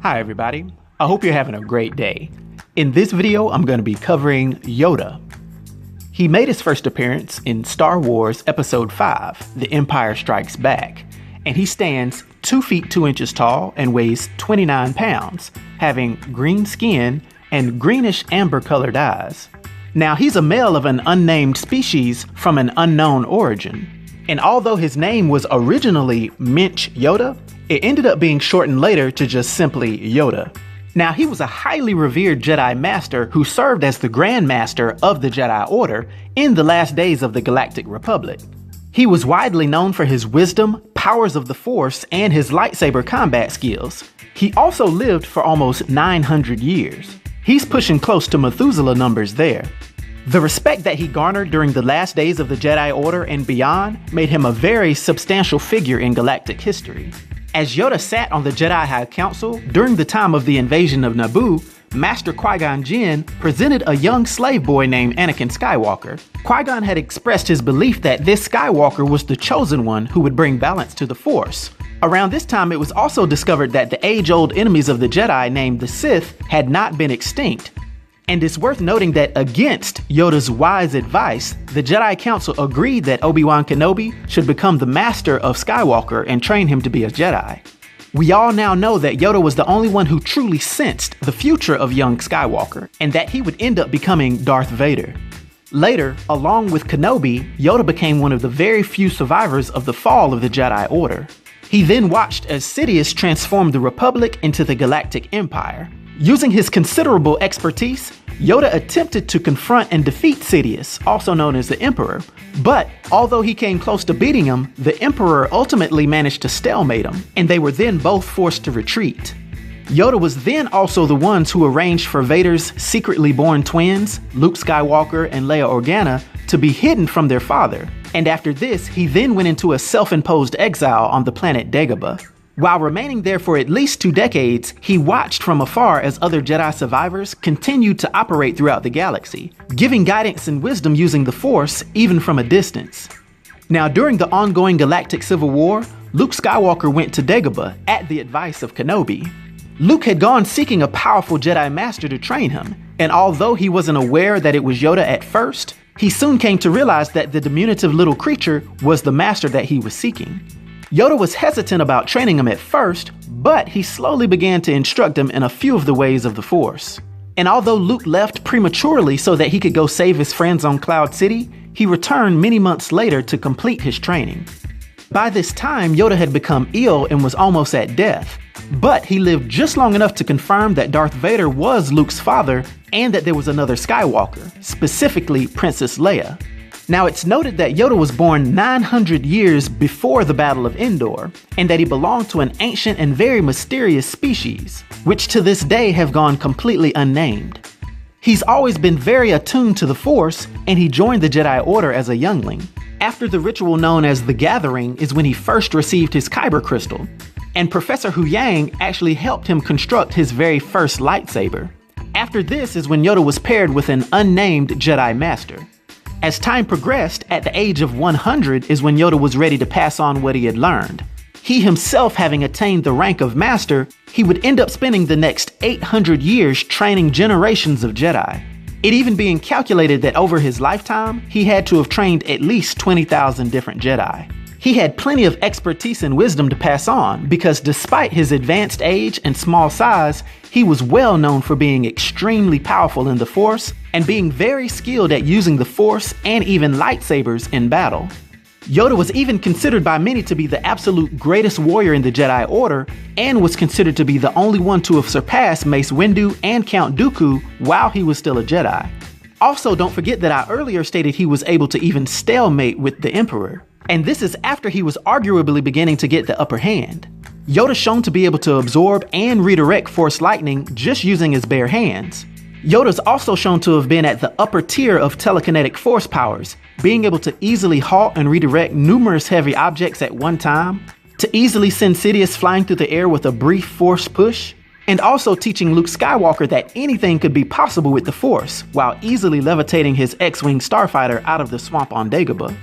Hi everybody, I hope you're having a great day. In this video, I'm going to be covering Yoda. He made his first appearance in Star Wars Episode 5, The Empire Strikes Back, and he stands 2 feet 2 inches tall and weighs 29 pounds, having green skin and greenish amber colored eyes. Now he's a male of an unnamed species from an unknown origin, and although his name was originally Minch Yoda, it ended up being shortened later to just simply Yoda. Now, he was a highly revered Jedi Master who served as the Grand Master of the Jedi Order in the last days of the Galactic Republic. He was widely known for his wisdom, powers of the Force, and his lightsaber combat skills. He also lived for almost 900 years. He's pushing close to Methuselah numbers there. The respect that he garnered during the last days of the Jedi Order and beyond made him a very substantial figure in galactic history. As Yoda sat on the Jedi High Council during the time of the invasion of Naboo, Master Qui-Gon Jinn presented a young slave boy named Anakin Skywalker. Qui-Gon had expressed his belief that this Skywalker was the chosen one who would bring balance to the Force. Around this time, it was also discovered that the age-old enemies of the Jedi named the Sith had not been extinct. And it's worth noting that against Yoda's wise advice, the Jedi Council agreed that Obi-Wan Kenobi should become the master of Skywalker and train him to be a Jedi. We all now know that Yoda was the only one who truly sensed the future of young Skywalker, and that he would end up becoming Darth Vader. Later, along with Kenobi, Yoda became one of the very few survivors of the fall of the Jedi Order. He then watched as Sidious transformed the Republic into the Galactic Empire. Using his considerable expertise, Yoda attempted to confront and defeat Sidious, also known as the Emperor, but although he came close to beating him, the Emperor ultimately managed to stalemate him, and they were then both forced to retreat. Yoda was then also the ones who arranged for Vader's secretly born twins, Luke Skywalker and Leia Organa, to be hidden from their father, and after this, he then went into a self-imposed exile on the planet Dagobah. While remaining there for at least 2 decades, he watched from afar as other Jedi survivors continued to operate throughout the galaxy, giving guidance and wisdom using the Force even from a distance. Now, during the ongoing Galactic Civil War, Luke Skywalker went to Dagobah at the advice of Kenobi. Luke had gone seeking a powerful Jedi Master to train him, and although he wasn't aware that it was Yoda at first, he soon came to realize that the diminutive little creature was the master that he was seeking. Yoda was hesitant about training him at first, but he slowly began to instruct him in a few of the ways of the Force. And although Luke left prematurely so that he could go save his friends on Cloud City, he returned many months later to complete his training. By this time, Yoda had become ill and was almost at death, but he lived just long enough to confirm that Darth Vader was Luke's father and that there was another Skywalker, specifically Princess Leia. Now, it's noted that Yoda was born 900 years before the Battle of Endor, and that he belonged to an ancient and very mysterious species, which to this day have gone completely unnamed. He's always been very attuned to the Force, and he joined the Jedi Order as a youngling. After the ritual known as the Gathering is when he first received his Kyber crystal, and Professor Huyang actually helped him construct his very first lightsaber. After this is when Yoda was paired with an unnamed Jedi Master. As time progressed, at the age of 100 is when Yoda was ready to pass on what he had learned. He himself having attained the rank of Master, he would end up spending the next 800 years training generations of Jedi. It even being calculated that over his lifetime, he had to have trained at least 20,000 different Jedi. He had plenty of expertise and wisdom to pass on because despite his advanced age and small size, he was well known for being extremely powerful in the Force and being very skilled at using the Force and even lightsabers in battle. Yoda was even considered by many to be the absolute greatest warrior in the Jedi Order and was considered to be the only one to have surpassed Mace Windu and Count Dooku while he was still a Jedi. Also, don't forget that I earlier stated he was able to even stalemate with the Emperor. And this is after he was arguably beginning to get the upper hand. Yoda shown to be able to absorb and redirect Force lightning just using his bare hands. Yoda's also shown to have been at the upper tier of telekinetic force powers, being able to easily halt and redirect numerous heavy objects at one time, to easily send Sidious flying through the air with a brief force push, and also teaching Luke Skywalker that anything could be possible with the Force, while easily levitating his X-Wing starfighter out of the swamp on Dagobah.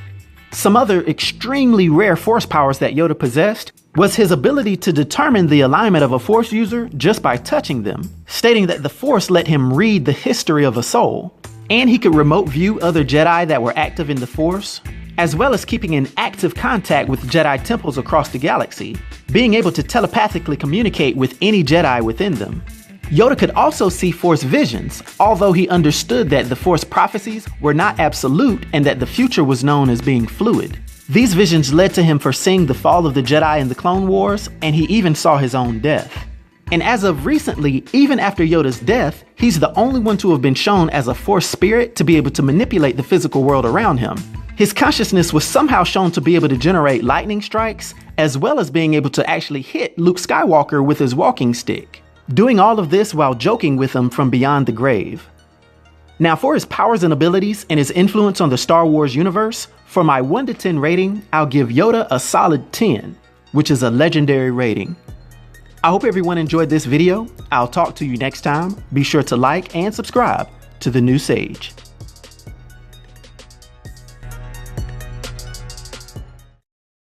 Some other extremely rare force powers that Yoda possessed was his ability to determine the alignment of a Force user just by touching them, stating that the Force let him read the history of a soul, and he could remote view other Jedi that were active in the Force, as well as keeping in active contact with Jedi temples across the galaxy, being able to telepathically communicate with any Jedi within them. Yoda could also see Force visions, although he understood that the Force prophecies were not absolute and that the future was known as being fluid. These visions led to him foreseeing the fall of the Jedi in the Clone Wars, and he even saw his own death. And as of recently, even after Yoda's death, he's the only one to have been shown as a Force spirit to be able to manipulate the physical world around him. His consciousness was somehow shown to be able to generate lightning strikes, as well as being able to actually hit Luke Skywalker with his walking stick, doing all of this while joking with him from beyond the grave. Now, for his powers and abilities and his influence on the Star Wars universe, for my 1 to 10 rating, I'll give Yoda a solid 10, which is a legendary rating. I hope everyone enjoyed this video. I'll talk to you next time. Be sure to like and subscribe to The New Sage.